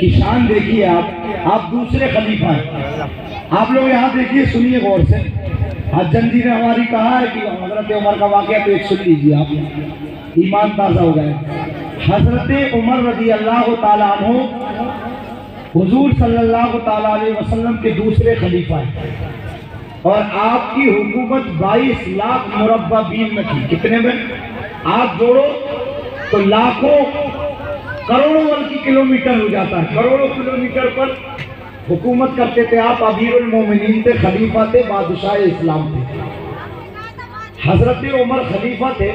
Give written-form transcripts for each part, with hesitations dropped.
की शान देखिए आप दूसरे खलीफा हैं। आप लोग यहाँ देखिए, सुनिए गौर से। हजन जी ने हमारी कहा है कि हजरत उमर का वाक़या तो एक सुन लीजिए, आप ईमान ताज़ा हो गए। हजरत उमर रज़ी अल्लाह ताला अन्हु हुजूर सल्लल्लाहु ताला अलैहि वसल्लम के दूसरे खलीफा हैं और आपकी हुकूमत 22 लाख मुरब्बा बील में थी। कितने में आप जोड़ो तो लाखों करोड़ों बल्कि किलोमीटर हो जाता है, करोड़ों किलोमीटर पर हुकूमत करते थे आप। अमीरुल मोमिनीन थे, खलीफा थे, बादशाह इस्लाम थे। हजरत उमर खलीफा थे।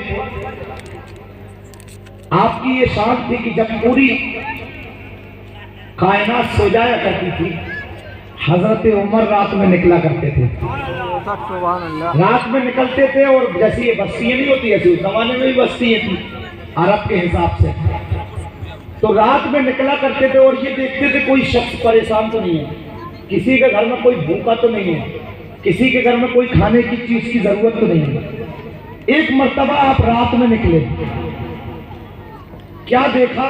आपकी ये शान थी कि जब पूरी कायनात सो जाया करती थी, हजरत उमर रात में निकला करते थे। रात में निकलते थे और जैसी ये बस्तियां नहीं होती, ऐसी उस जमाने में भी बस्तियां थी अरब के हिसाब से, तो रात में निकला करते थे और ये देखते थे कोई शख्स परेशान तो नहीं है, किसी के घर में कोई भूखा तो नहीं है, किसी के घर में कोई खाने की चीज की जरूरत तो नहीं है। एक मर्तबा आप रात में निकले, क्या देखा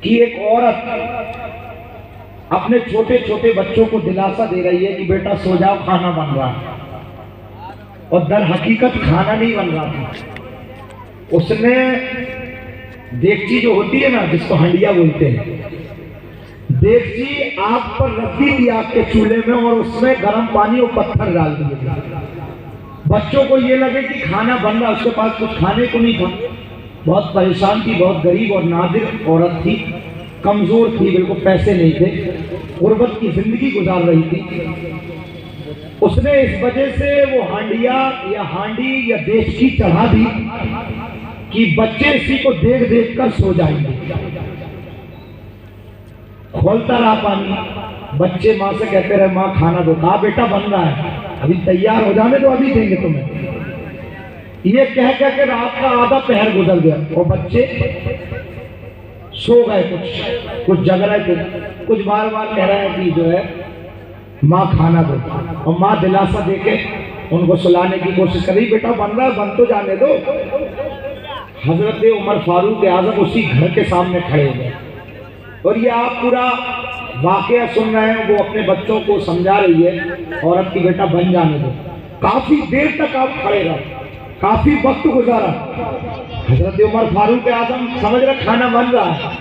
कि एक औरत अपने छोटे छोटे बच्चों को दिलासा दे रही है कि बेटा सो जाओ, खाना बन रहा है, और दर हकीकत खाना नहीं बन रहा था। उसने देगची जो होती है ना, जिसको हंडिया बोलते हैं, देगची आग पर रख दी थी आग के चूल्हे में और उसमें गर्म पानी और पत्थर डाल दिए थे। बच्चों को ये लगे कि खाना बन रहा, उसके पास कुछ खाने को नहीं था, बहुत परेशान थी, बहुत गरीब और नादिर औरत थी, कमजोर थी, बिल्कुल पैसे नहीं थे, गुर्बत की जिंदगी गुजार रही थी। उसने इस वजह से वो हांडिया या हांडी या देगची चढ़ा दी कि बच्चे इसी को देख देख कर सो जाएंगे। खोलता रहा पानी, बच्चे माँ से कहते रहे माँ खाना दो, कहा बेटा बन रहा है, अभी तैयार हो जाने दो, अभी देंगे तुम्हें। ये कह के रात का आधा पहर गुजर गया और बच्चे सो गए, कुछ जग रहे थे, कुछ बार बार कह रहे हैं कि जो है माँ खाना दो, और माँ दिलासा देके उनको सुलाने की कोशिश करी, बेटा बन रहा है, बन तो जाने दो। हजरत उमर फारूक आजम उसी घर के सामने खड़े हुए और ये आप पूरा वाकया सुन रहे हैं। वो अपने बच्चों को समझा रही है औरत की, बेटा बन जाने दो। काफी देर तक आप खड़े रहे, काफी वक्त गुजारा। हजरत उमर फारूक आजम समझ रहे खाना बन रहा है,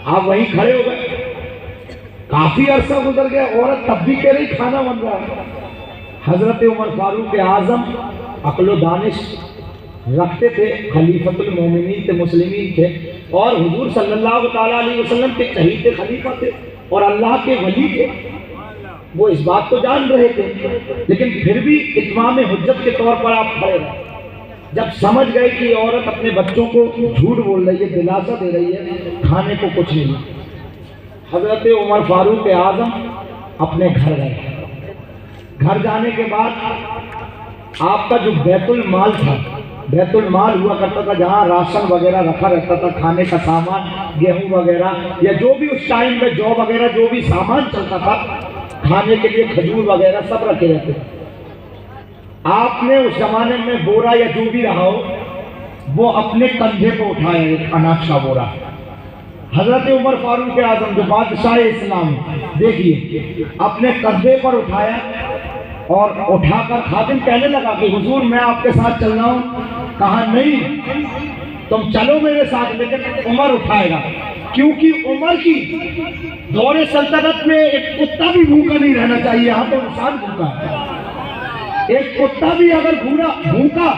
आप वहीं खड़े हो गए। काफी अरसा गुजर गया, औरत तब भी कह रही खाना बन रहा है। हजरत उमर फारूक आजम अक्ल व दानिश रखते थे, खलीफतुल मोमिनीन थे, मुस्लिमीन थे, और हुजूर सल्लल्लाहु ताला अलैहि वसल्लम के शहीद खलीफा थे और अल्लाह के वली थे। वो इस बात को जान रहे थे, लेकिन फिर भी इत्माम हुज्जत के तौर पर आप खड़े रहे। जब समझ गए कि औरत अपने बच्चों को झूठ बोल रही है, दिलासा दे रही है, खाने को कुछ नहीं, हजरत उमर फारूक आजम अपने घर गए। घर जाने के बाद आपका जो बैतुल माल था, बैतुल माल हुआ करता था जहाँ राशन वगैरह रखा रहता था, खाने का सामान, गेहूं वगैरह या जो भी उस टाइम में जौ वगैरह जो भी सामान चलता था खाने के लिए, खजूर वगैरह सब रखे रहते थे। आपने उस जमाने में बोरा या जो भी रहा हो वो अपने कंधे पर उठाया, एक अनाज का बोरा। हजरत उमर फारूक आजम जो बादशाह इस्लाम, देखिए अपने कंधे पर उठाया और उठाकर खादिम कहने लगा कि हुजूर मैं आपके साथ चल रहा हूँ। कहा नहीं, तुम चलो मेरे साथ, लेकिन उमर उठाएगा, क्योंकि उमर की दौरे सल्तनत में एक कुत्ता भी भूखा नहीं रहना चाहिए। यहाँ तो इंसान भूखा है, एक कुत्ता भी अगर भूखा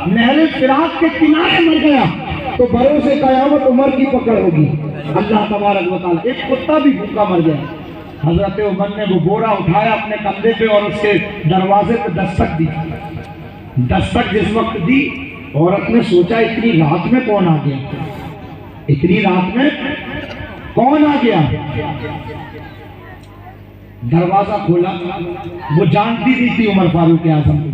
नहरे फिराक के किनारे मर गया तो भरोसे कयामत उमर की पकड़ होगी, अल्लाह तबारक व तआला। एक कुत्ता भी भूखा मर गया। हजरत उमर ने वो बोरा उठाया अपने कंधे पे और उसके दरवाजे पे दस्तक दी। दस्तक जिस वक्त दी, औरत ने सोचा इतनी रात में कौन आ गया, इतनी रात में कौन आ गया। दरवाजा खोला, वो जानती नहीं थी उमर फारूक आजम को।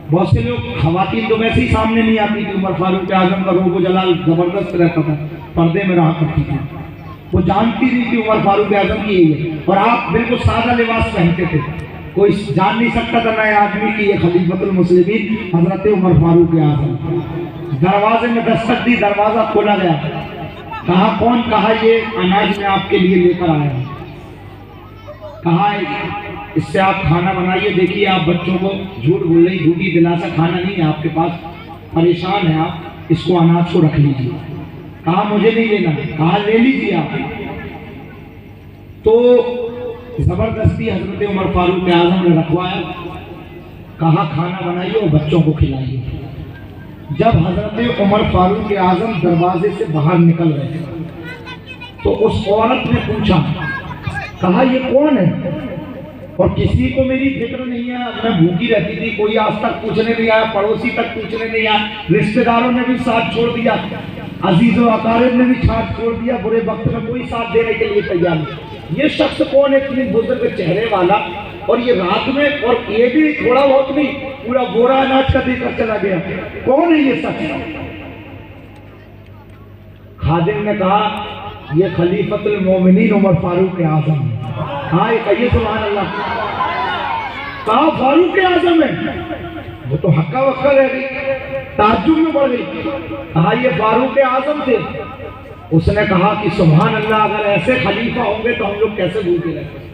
बहुत से लोग, खवातीन तो वैसे ही सामने नहीं आती थी, उमर फारूक आजम का रूह जलाल जबरदस्त रहता था, पर्दे में रहा करती थी। वो जानती नहीं थी उमर फारूक आजम की यही है, और आप बिल्कुल सादा लिबास पहनते थे, कोई जान नहीं सकता था नए आदमी की ये खलीफतुल मुस्लिमीन हजरत उमर फारूक आजम। दरवाजे में दस्तक दी, दरवाजा खोला गया। कहा कौन? कहा ये अनाज मैं आपके लिए लेकर आया हूँ। कहा इससे आप खाना बनाइए, देखिए आप बच्चों को झूठ बोल रही, झूठी दिलासा खाना नहीं है आपके पास, परेशान है आप, इसको अनाज को रख लीजिए। कहा मुझे नहीं लेना। कहा ले लीजिए आप। तो जबरदस्ती हजरत उमर फारूक आजम ने रखवाया। कहा खाना बनाइए और बच्चों को खिलाइए। जब हजरत उमर फारूक आजम दरवाजे से बाहर निकल रहे तो उस औरत ने पूछा, कहा ये कौन है? और किसी को मेरी फिक्र नहीं है, मैं भूखी रहती थी, कोई आज तक पूछने नहीं आया, पड़ोसी तक पूछने नहीं आया, रिश्तेदारों ने भी साथ छोड़ दिया, अजीज व अकारिब ने भी साथ छोड़ दिया, बुरे वक्त में कोई साथ देने के लिए तैयार नहीं। ये शख्स कौन है इतनी बुजुर्ग चेहरे वाला, और ये रात में, और ये भी थोड़ा बहुत नहीं, पूरा बोरा अनाज का देकर चला गया, कौन है ये शख्स? खादिम ने कहा ये खलीफतुल मोमिनीन उमर फारूक आजम। हाँ ये कहिए सुभान अल्लाह। कहा फारूक आजम है? वो तो हक्का वक्का रह गई, ताज्जुब में पड़ गई। कहा ये फारूक आजम थे। उसने कहा कि सुभान अल्लाह, अगर ऐसे खलीफा होंगे तो हम लोग कैसे भूखे रहते।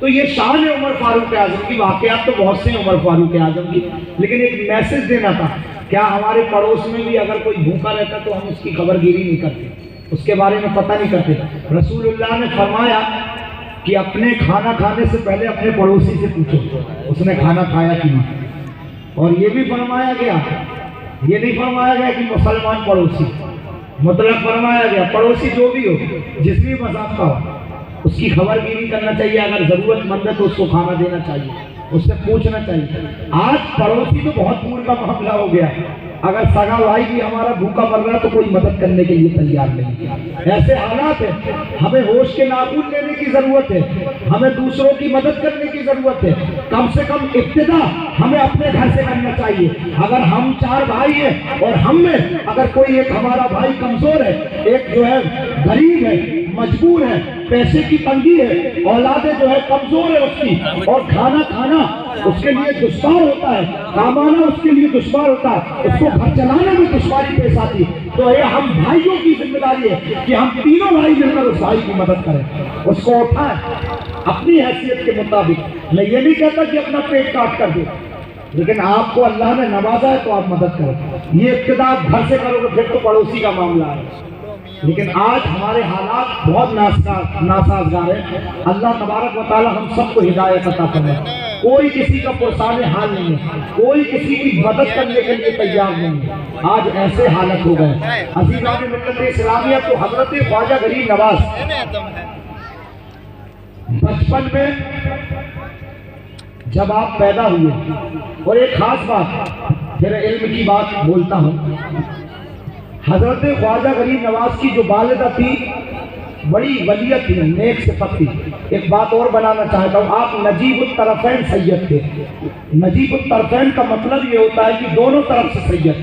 तो ये शान है उमर फारूक आजम की। वाकयात तो बहुत से हैं उमर फारूक आजम की, लेकिन एक मैसेज देना था। क्या हमारे पड़ोस में भी अगर कोई भूखा रहता तो हम उसकी खबरगिरी नहीं करते, उसके बारे में पता नहीं करते? रसूलुल्लाह ने फरमाया कि अपने खाना खाने से पहले अपने पड़ोसी से पूछो उसने खाना खाया कि नहीं। और ये भी फरमाया गया, ये नहीं फरमाया गया कि मुसलमान पड़ोसी, मतलब फरमाया गया पड़ोसी जो भी हो, जिस भी मज़ाक का हो, उसकी खबरगिरी करना चाहिए। अगर जरूरतमंद है तो उसको खाना देना चाहिए, उससे पूछना चाहिए। आज पड़ोसी तो बहुत दूर का मामला हो गया। अगर सगा भाई भी हमारा भूखा मर रहा है तो कोई मदद करने के लिए तैयार नहीं। ऐसे हालात है, हमें होश के नाखून लेने की जरूरत है, हमें दूसरों की मदद करने की जरूरत है। कम से कम इब्तिदा हमें अपने घर से करना चाहिए। अगर हम 4 भाई हैं और हम में अगर कोई एक हमारा भाई कमजोर है, एक जो है गरीब है, मजबूर है, पैसे की तंगी है, औलादे जो है कमजोर है उसकी, और खाना खाना उसके लिए दुश्वार होता है, कमाना उसके लिए दुश्वार होता है, उसको घर चलाने में दुश्वारी पेश आती, तो ये हम भाइयों की जिम्मेदारी है कि हम तीनों भाई मिलकर उस भाई की मदद करें, उसको उठाएं अपनी हैसियत के मुताबिक। मैं ये नहीं कहता कि अपना पेट काट कर दो, लेकिन आपको अल्लाह ने नवाजा है तो आप मदद करें। ये इब्तिदा आप घर से करोगे फिर तो पड़ोसी का मामला है। लेकिन आज हमारे हालात बहुत नासाजगार है। अल्लाह तबारक व तआला हम सबको हिदायत अता फरमाए। कोई किसी का पुरसाने हाल नहीं है, कोई किसी की मदद करने के लिए तैयार नहीं है। आज ऐसे हालत हो गए। अज़ीज़ान मिल्लत इस्लामिया तो हजरत ख्वाजा गरीब नवाज बचपन में जब आप पैदा हुए, और एक खास बात फिर इल्म की बात बोलता हूँ, हजरत ख्वाजा गरीब नवाज की जो वालिदा थी बड़ी वलियत थी, नेक सिफत थी। एक बात और बनाना चाहता हूँ, आप नजीबुत तरफ़ैन सैयद थे। नजीबुत तरफ़ैन का मतलब ये होता है कि दोनों तरफ से सैयद,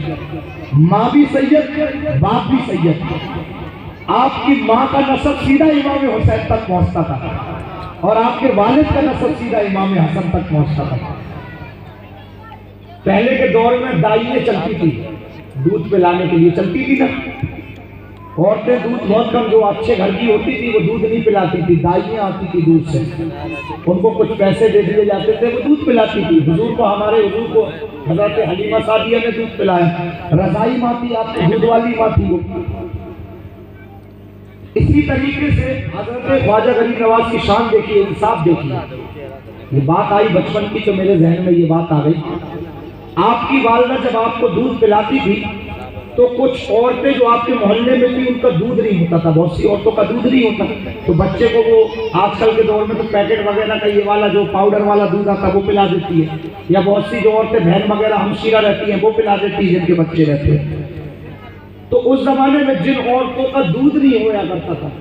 माँ भी सैयद, बाप भी सैयद। आपकी माँ का नसब सीधा इमाम हुसैन तक पहुँचता था और आपके वालिद का नसब सीधा इमाम हसन तक पहुँचता था। पहले के दौर में दाइयाँ चलती थी, दूध पिलाने के लिए चलती थी ना। औरतें दूध बहुत कम, जो अच्छे घर की होती थी वो दूध नहीं पिलाती थी, दाइयाँ आती थी दूध से, उनको कुछ पैसे दे दिए जाते थे, वो दूध पिलाती थी। हुजूर को, हमारे हुजूर को हज़रत हलीमा सादिया ने दूध पिलाया। रज़ाई माँ थी आपकी, दूध वाली माँ थी वो। इसी तरीके से हज़रत ख्वाजा गरीब नवाज की शान देखिए, इंसाफ देखिए। ये बात आई बचपन की तो मेरे जहन में ये बात आ गई। आपकी वालिदा जब आपको दूध पिलाती थी तो कुछ औरतें जो आपके मोहल्ले में थी उनका दूध नहीं होता था, बहुत सी औरतों का दूध नहीं होता, तो बच्चे को वो आजकल के दौर में तो पैकेट वगैरह का ये वाला जो पाउडर वाला दूध आता है वो पिला देती है, या बहुत सी जो औरतें बहन वगैरह हमशीरा रहती हैं वो पिला देती है जिनके बच्चे रहते हैं। तो उस जमाने में जिन औरतों का दूध नहीं होया करता था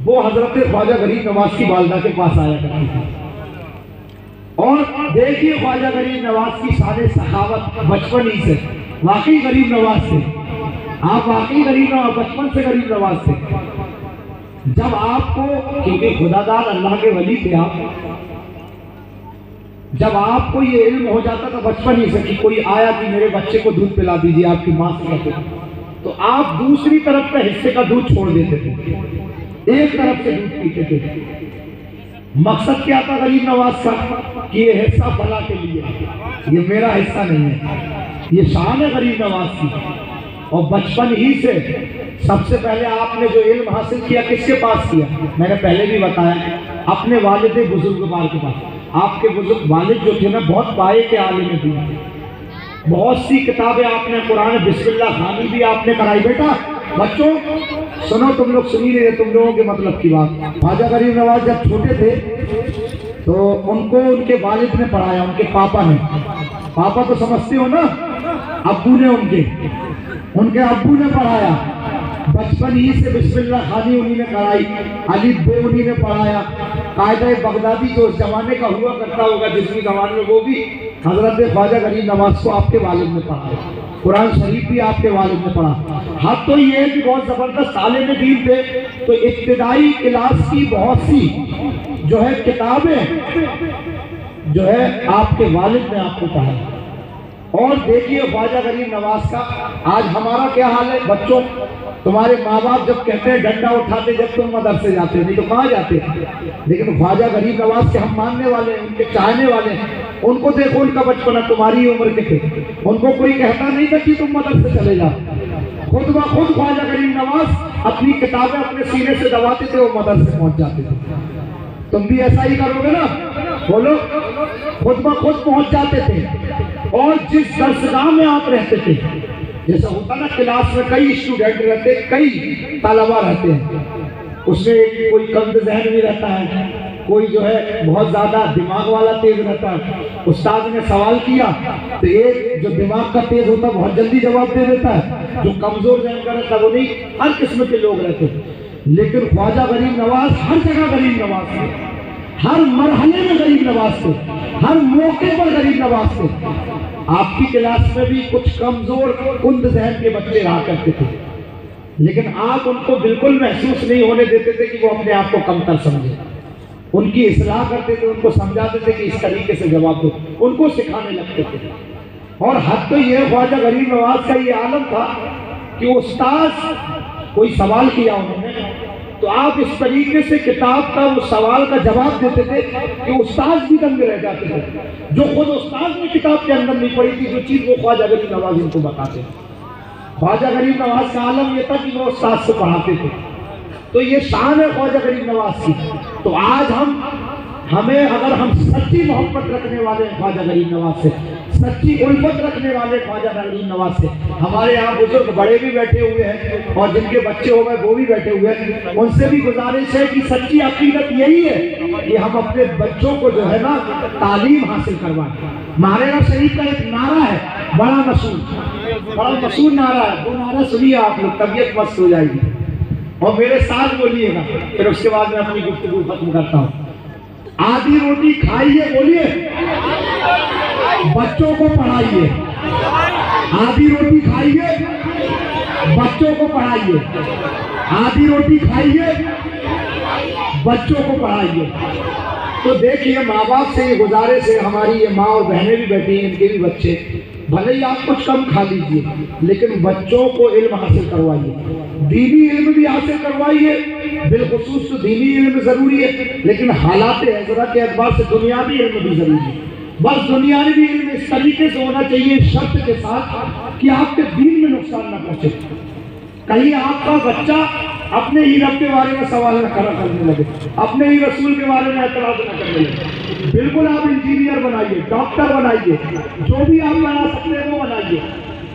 वो हजरत ख्वाजा गरीब नवाज की वालिदा के पास आया करती थी। और देखिए ख्वाजा गरीब नवाज की सारे सखावत बचपन ही से, वाकई गरीब नवाज थे आप, वाकई गरीब नवाज, बचपन से गरीब नवाज थे। जब आपको, क्योंकि खुदादार अल्लाह के वली थे आप, जब आपको ये इल्म हो जाता था बचपन ही से कि कोई आया कि मेरे बच्चे को दूध पिला दीजिए, आपकी माँ से कहते थे, तो आप दूसरी तरफ का हिस्से का दूध छोड़ देते थे, एक तरफ से दूध पीते थे। मकसद क्या था गरीब नवाज का कि ये हिस्सा फला के लिए, ये मेरा हिस्सा नहीं है। ये शान है गरीब नवाज की। और बचपन ही से सबसे पहले आपने जो इल्म हासिल किया किसके पास किया? मैंने पहले भी बताया, अपने वालिद बुजुर्गवार के पास। आपके बुजुर्ग वालिद जो थे ना, बहुत पाए के आलिम थे। बहुत सी किताबें आपने, कुरान बिस्मिल्लाह खानी भी आपने कराई। बेटा बच्चों सुनो, तुम लोग सुनी रहे, तुम लोगों के मतलब की बात। ख्वाजा गरीब नवाज जब छोटे थे तो उनको उनके वालिद ने पढ़ाया, उनके पापा ने। पापा तो समझते हो ना, अब्बू ने, उनके अब्बू ने पढ़ाया। बचपन ही से बिस्मिल्लाह खानी उन्हीं ने कराई, अलिफ बे उन्हीं ने पढ़ाया। कायदा बगदादी जो उस जमाने का हुआ करता होगा, जिसकी जमाने में, वो भी हजरत ख्वाजा गरीब नवाज को आपके वालिद ने पढ़ाया। कुरान शरीफ भी आपके वालिद ने पढ़ा। हाँ, तो ये है कि बहुत जबरदस्त आलिम दीन थे। तो इब्तिदाई क्लास की बहुत सी जो है किताबें जो है आपके वालिद ने आपको पढ़ाई। और देखिए ख्वाजा गरीब नवाज का आज हमारा क्या हाल है। बच्चों, तुम्हारे माँ बाप जब कहते हैं डंडा उठाते जब तुम मदरसे जाते, नहीं तो कहाँ जाते। लेकिन ख्वाजा गरीब नवाज के हम मानने वाले हैं, उनके चाहने वाले हैं। उनको देखो, उनका बचपना तुम्हारी उम्र के थे। उनको कोई कहता नहीं था कि तुम मदरसे चले जाओ। खुद ब खुद ख्वाजा गरीब नवाज अपनी किताबें अपने सीने से दबाते थे, वो मदरसे पहुंच जाते थे। तुम भी ऐसा ही करोगे ना? बोलो। खुद ब खुद पहुंच जाते थे। और जिस दरसगाह में आप रहते थे, जैसा होता ना क्लास में कई स्टूडेंट रहते, कई तलबा रहते हैं, उसमें कोई कम ज़हन भी रहता है, कोई जो है बहुत ज्यादा दिमाग वाला तेज रहता है। उस्ताद ने सवाल किया तो एक जो दिमाग का तेज होता है बहुत जल्दी जवाब दे देता है, जो कमजोर जहन का रहता है वो नहीं। हर किस्म के लोग रहते हैं। लेकिन ख्वाजा गरीब नवाज हर जगह गरीब नवाज थे, हर मरहले में गरीब नवाज थे, हर मौके पर गरीब नवाज थे। आपकी क्लास में भी कुछ कमजोर कुंद जहन के बच्चे रहा करते थे, लेकिन आप उनको बिल्कुल महसूस नहीं होने देते थे कि वो अपने आप को कमतर समझे। उनकी इस्लाह करते थे, उनको समझाते थे कि इस तरीके से जवाब दो, उनको सिखाने लगते थे। और हद तो ये ख्वाजा गरीब नवाज का ये आलम था कि उस्ताद कोई सवाल किया उन्होंने, तो आप इस तरीके से किताब का वो सवाल का जवाब देते थे कि उस्ताद भी दंग रह जाते थे। जो खुद उस्ताद ने किताब के अंदर नहीं पढ़ी थी, जो चीज़ वो ख्वाजा गरीब नवाज उनको बताते। ख्वाजा गरीब नवाज का आलम ये था कि वो उस्ताद से पढ़ाते थे। तो ये शान है ख्वाजा गरीब नवाज की। तो आज हमें अगर हम सच्ची मोहब्बत रखने वाले हैं ख्वाजा गरीब नवाज से, सच्ची उल्फत रखने वाले ख्वाजा गरीब नवाज से, हमारे यहाँ बुजुर्ग बड़े भी बैठे हुए हैं और जिनके बच्चे हो गए वो भी बैठे हुए हैं, उनसे भी गुजारिश है कि सच्ची अकीदत यही है कि हम अपने बच्चों को जो है ना तालीम हासिल करवाएं। महाराणा शरीफ का एक नारा है, बड़ा मशहूर नारा है, वो नारा सुनिए आप लोग, तबीयत मस्त हो जाएगी। और मेरे साथ बोलिएगा, फिर उसके बाद मैं अपनी गुफ्तगू खत्म करता हूँ। आधी रोटी खाइए, बोलिए, बच्चों को पढ़ाइए। आधी रोटी खाइए, बच्चों को पढ़ाइए। आधी रोटी खाइए, बच्चों को पढ़ाइए। तो देखिए, माँ बाप से ये गुजारिश है, हमारी ये माँ और बहनें भी बैठी हैं, इनके भी बच्चे, भले ही आप कुछ कम खा लीजिए, लेकिन बच्चों को इल्म हासिल करवाइए, दीनी इल्म भी हासिल करवाइए। बिलखुसूस तो दीनी इल्म जरूरी है, लेकिन हालात हज़रत के एतबार से दुनियावी इल्म भी जरूरी है। बस दुनियावी इल्म इस तरीके से होना चाहिए, शर्त के साथ कि आपके दीन में नुकसान न पहुंचे। कहीं आपका बच्चा अपने ही रब के बारे में सवाल न करने लगे, अपने ही रसूल के बारे में एतराज न करने लगे। बिल्कुल आप इंजीनियर बनाइए, डॉक्टर बनाइए, जो भी आप बना सकते हैं वो बनाइए,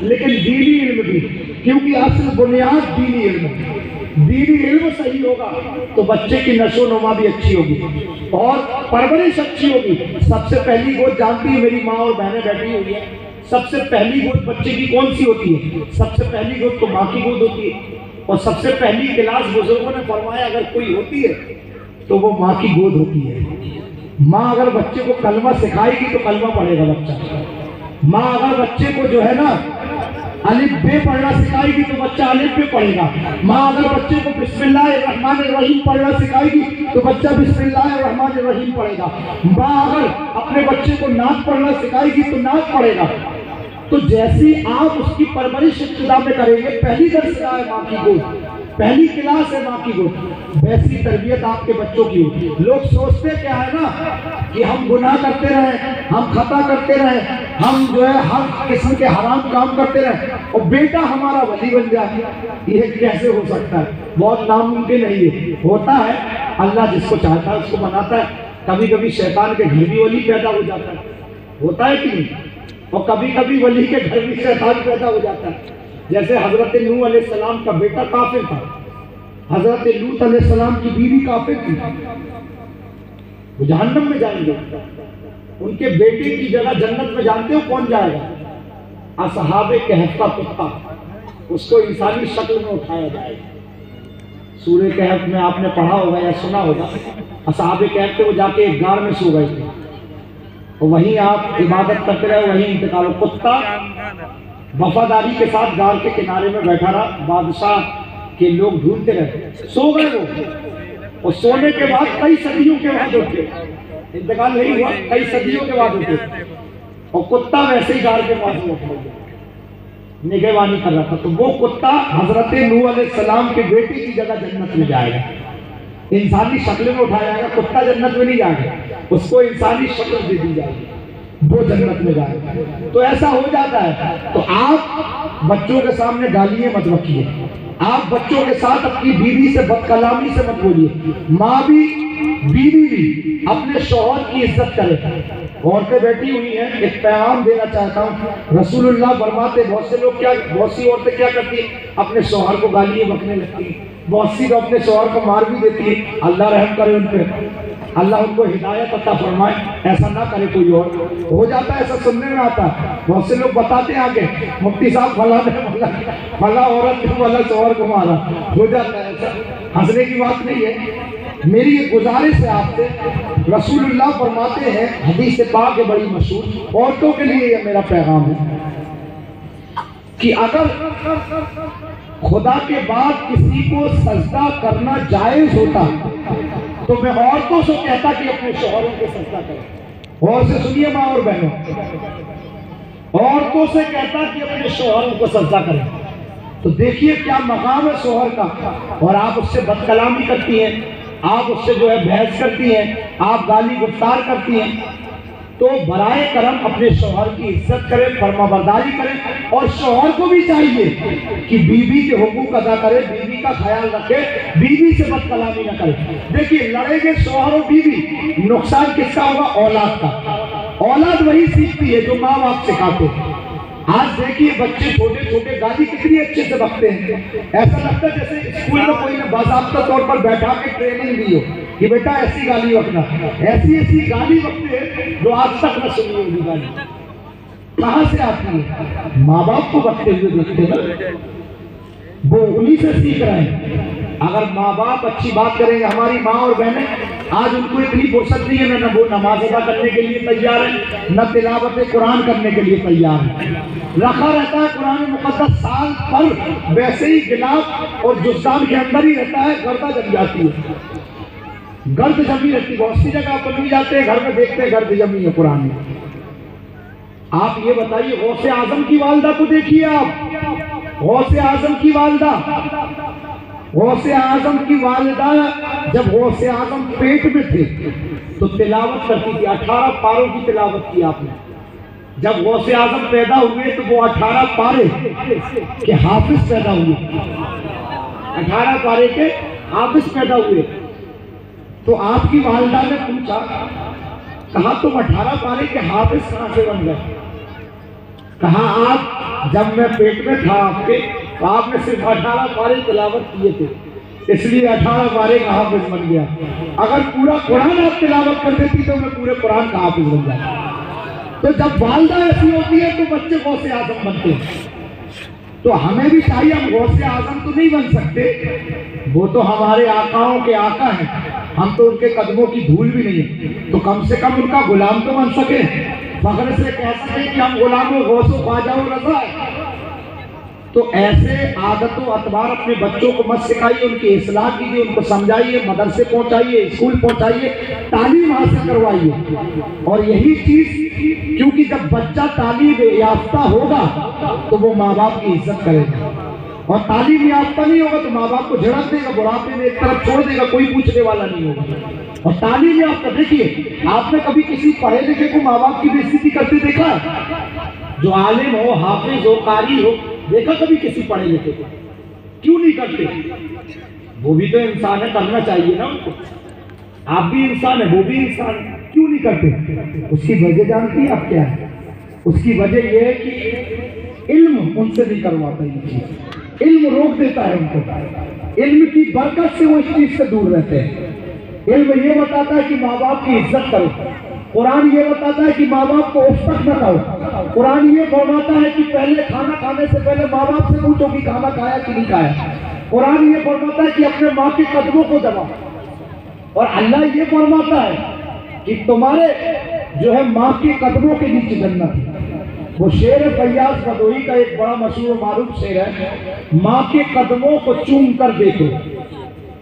लेकिन दीनी इल्म भी, क्योंकि असल बुनियाद दीनी इल्म है। दीनी इल्म सही होगा तो बच्चे की नशोनुमा भी अच्छी होगी और परवरिश अच्छी होगी। सबसे पहली गोद जानती है मेरी माँ और बहनें बैठी हुई है, सबसे पहली गोद बच्चे की कौन सी होती है? सबसे पहली गोद तो माँ की गोद होती है। और सबसे पहली क्लास बुजुर्गों ने फरमाया अगर कोई होती है तो वो माँ की गोद होती है। माँ अगर बच्चे को कलमा सिखाएगी तो कलमा पढ़ेगा बच्चा। माँ अगर बच्चे को जो है ना अलिफ बे पढ़ना सिखाएगी तो बच्चा अलिफ बे पढ़ेगा। माँ अगर बच्चे को बिस्मिल्लाहिर्रहमानिर्रहीम पढ़ना सिखाएगी तो बच्चा बिस्मिल्लाहिर्रहमानिर्रहीम पढ़ेगा। माँ अगर अपने बच्चे को नात पढ़ना सिखाएगी तो नात पढ़ेगा। तो जैसी आप उसकी परवरिश इब्तिदा में करेंगे, पहली दरसगाह है माँ की गोद, पहली क्लास है माँ की गोद, वैसी तरबियत आपके बच्चों की होगी। लोग सोचते क्या है ना कि हम गुनाह करते रहे, हम खता करते रहे, हम जो है हर किस्म के हराम काम करते रहे और बेटा हमारा वली बन जाए, ये कैसे हो सकता है? बहुत नामुमकिन है। ये होता है, अल्लाह जिसको चाहता है उसको बनाता है। कभी कभी शैतान के घर भी वली पैदा हो जाता है, होता है कि नहीं? और कभी कभी वली के घर भी शैतान पैदा हो जाता है। जैसे हजरत नूह अलैहिस्सलाम का बेटा काफिर था, हजरत लूत अलैहिस्सलाम की बीवी काफिर थी, वो जहन्नम में जाएंगे। उनके बेटे की जगह जन्नत में जानते हो कौन जाएगा? असहाबे कहफ का कुत्ता, उसको इंसानी शक्ल में उठाया जाएगा। सूरह कहफ में आपने पढ़ा होगा या सुना होगा, असहाबे कहफ थे, वो जाके एक गार में सो गए थे और वहीं आप इबादत करते रहे, वहीं इंतकाल। कुत्ता वफादारी के साथ गार के किनारे में बैठा रहा, बादशाह के लोग ढूंढते रहे, सो गए वो, और सोने के बाद कई सदियों के बाद उठे, इंतकाल नहीं हुआ, कई सदियों के बाद उठे, और कुत्ता वैसे ही गार के पास बैठा हुआ निगहबानी कर रहा था। तो वो कुत्ता हजरत नूह अलैहिस्सलाम के बेटे की जगह जन्नत में जाएगा, इंसानी शक्ल में उठाया जाएगा। कुत्ता जन्नत में नहीं जाएगा, उसको इंसानी शक्ल दे दी जाएगी, वो जन्नत में जाएगा। तो ऐसा हो जाता है। तो आप बच्चों के सामने गालियां मत रखिए, आप बच्चों के साथ अपनी बीवी से बदकलामी से मत बोलिए। माँ भी बीवी भी अपने शौहर की इज्जत करे। औरतें बैठी हुई हैं, एक पैगाम देना चाहता हूँ। रसूलुल्लाह फरमाते, बहुत सी औरतें क्या करती हैं, अपने शौहर को गालियां बकने लगती हैं, बहुत सी तो अपने शौहर को मार भी देती है। अल्लाह रहम करे उन पे, अल्लाह उनको हिदायत अता फरमाए, ऐसा ना करे कोई और। हो जाता है, ऐसा सुनने में आता है, बहुत से लोग बताते हैं आगे, मुफ्ती साहब फला औरत ने फला शौहर को मारा, हो जाता है ऐसा। हंसने की बात नहीं है। मेरी ये गुजारिश है आपसे, रसूलुल्लाह फरमाते हैं, हदीस पाक है बड़ी मशहूर, औरतों के लिए ये मेरा पैगाम है कि अगर खुदा के बाद किसी को सजदा करना जायज होता तो मैं औरतों से कहता कि अपने शौहरों को सजदा करें। और से सुनिए माँ और बहनों, औरतों से कहता कि अपने शौहरों को सजदा करें। तो देखिए क्या मकाम है शौहर का, और आप उससे बदकलामी करती हैं, आप उससे जो है बहस करती हैं, आप गाली गुफ्तार करती हैं। तो बराए करम अपने शौहर की इज्जत करें, फरमाबरदारी करें, और शौहर को भी चाहिए कि बीवी के हुकूक अदा करे, बीवी का ख्याल रखे, बीवी से बदकलामी न करे। देखिए लड़ेंगे शौहर और बीवी, नुकसान किसका होगा? औलाद का। औलाद वही सीखती है जो माँ बाप सिखाते हैं। आज देखिए बच्चे छोटे छोटे गाली कितनी अच्छे से बकते हैं, ऐसा लगता है जैसे स्कूल में कोई ने बाकायदा तौर पर बैठा के ट्रेनिंग दी हो कि बेटा ऐसी गाली बकना। ऐसी ऐसी गाली बकते हैं जो आज तक न सुनी होगी। गाली कहाँ से आती है? माँ बाप को बकते हुए देखते हैं, वो उन्हीं से सीख रहे हैं। अगर माँ बाप अच्छी बात करेंगे, हमारी माँ और बहनें आज उनको इतनी फुर्सत नहीं है, न वो नमाज अदा करने के लिए तैयार है, न तिलावत कुरान करने के लिए तैयार है। रखा रहता है कुरान मुकद्दस साल पर, वैसे ही गिलाफ और जुस्तान के अंदर ही रहता है, गर्दा जम जाती है, गर्द जमी रहती है। बहुत सी जगह अपन भी जाते हैं, घर में देखते हैं गर्द जमी है कुरान में। आप ये बताइए, गौसे आजम की वालदा को देखिए आप, गौसे आजम की वालदा, गौसे आजम की वालिदा जब गौसे आजम पेट में थे तो तिलावत करती थी, 18 पारों की तिलावत की आपने। जब गौसे आजम पैदा हुए तो वो 18 पारे के हाफिज पैदा हुए, 18 पारे के हाफिज पैदा हुए। तो आपकी वालिदा ने पूछा, कहा तुम 18 पारे के हाफिज कहां से बन गए? कहा आप जब मैं पेट में था आपके, तो आपने सिर्फ 18 पारे तिलावत किए थे, इसलिए 18 पारे का हाफिज बन गया। अगर पूरा कुरान आप तिलावत कर देती तो मैं पूरे कुरान का हाफिज बन जाता। तो जब वालिदा ऐसी होती है तो बच्चे गौसे आजम बनते हैं। तो हमें भी चाहिए, हम गौसे आजम तो नहीं बन सकते, वो तो हमारे आकाओं के आका हैं, हम तो उनके कदमों की धूल भी नहीं है, तो कम से कम उनका गुलाम तो बन सके, फख्र से कह सके कि हम गुलाम गौसो ख्वाजा रजा है। तो ऐसे आदतों अतबार अपने बच्चों को मत सिखाइए, उनकी इस्लाह कीजिए, उनको समझाइए, मदरसे पहुंचाइए, स्कूल पहुंचाइए, तालीम हासिल करवाइए। और यही चीज, क्योंकि जब बच्चा तालीम याफ्ता होगा तो वो माँ बाप की इज्जत करेगा, और तालीम याफ्ता नहीं होगा तो माँ बाप को झड़क देगा, बुढ़ापे में एक तरफ छोड़ देगा, कोई पूछने वाला नहीं होगा। और तालीम याफ्ता, देखिए आपने कभी किसी पढ़े लिखे को माँ बाप की बेइज्जती करते देखा? जो आलिम हो, हाफिज हो, कारी हो, देखा कभी किसी पढ़े लिखे को? क्यों नहीं करते? वो भी तो इंसान है, करना चाहिए ना उनको। आप भी इंसान है, वो भी इंसान है, क्यों नहीं करते? उसकी वजह जानती है आप क्या है? उसकी वजह यह है कि इल्म उनसे नहीं करवाता, ये चीज इल्म रोक देता है उनको। इल्म की बरकत से वो इस चीज से दूर रहते हैं। इल्म ये बताता है कि माँ बाप की इज्जत करो, कुरान ये बताता है कि माँ बाप को उफ तक न कहो, कुरान ये फरमाता है कि पहले खाना खाने से पहले माँ बाप से पूछो कि खाना खाया कि नहीं खाया, कुरान ये फरमाता है कि अपने माँ के कदमों को दबाओ, और अल्लाह ये फरमाता है कि तुम्हारे जो है माँ के कदमों के नीचे जन्नत है। वो शेर है फैयाज बदोई का, एक बड़ा मशहूर मारूफ शेर है, माँ के कदमों को चूम कर देखो,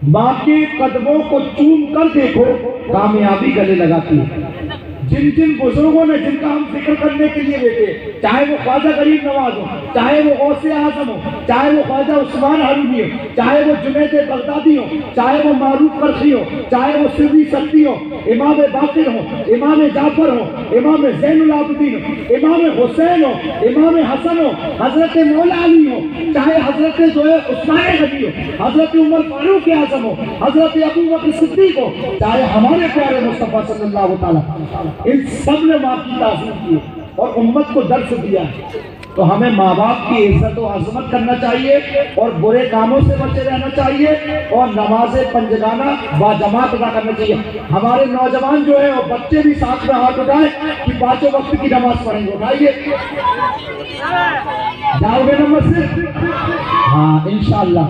माँ के कदमों को चूम कर देखो, कामयाबी गले लगाती है। जिन जिन बुजुर्गों ने, जिनका हम जिक्र करने के लिए बैठे, चाहे वो ख्वाजा गरीब नवाज हो, चाहे वो गौसे आजम हो, चाहे वो ख्वाजा उस्मान हारूनी हो, चाहे वो जुनैद बगदादी हो, चाहे वो मारूफ करसी हो, चाहे वो सिर्री सख्ती हो, इमाम बाकिर हो, इमाम जाफर हो, इमाम ज़ैनुल आबिदीन हो, इमाम हुसैन हो, इमाम हसन हो, हजरत मौला अली हो, चाहे हजरत जो है उस्मान गनी हो, हजरत उमर फारूक आजम हो, हजरत अबू बकर सिद्दीक हो, चाहे हमारे प्यारे मुस्तफा सल्लल्लाहु अलैहि, इन सब ने माँ की ताज़ीम की और उम्मत को दर्श दिया। तो हमें माँ बाप की इज्जत और अजमत करना चाहिए, और बुरे कामों से बचे रहना चाहिए, और नमाज पंजगाना बाजमात अदा करना चाहिए। हमारे नौजवान जो है और बच्चे भी साथ में हाथ उठाए कि 5 वक्त की नमाज पढ़ेंगे। उठाइए, जाओगे ना मस्जिद? हाँ इंशाअल्लाह।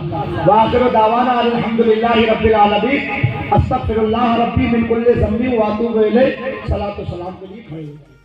वाखिर दावाना अल्हम्दुलिल्लाहि रब्बिल आलमीन, अस्तगफिरुल्लाह रब्बी मिन कुल्ली ज़ंबी व अतूबु इलैह। सलातो सलाम के लिए खड़े।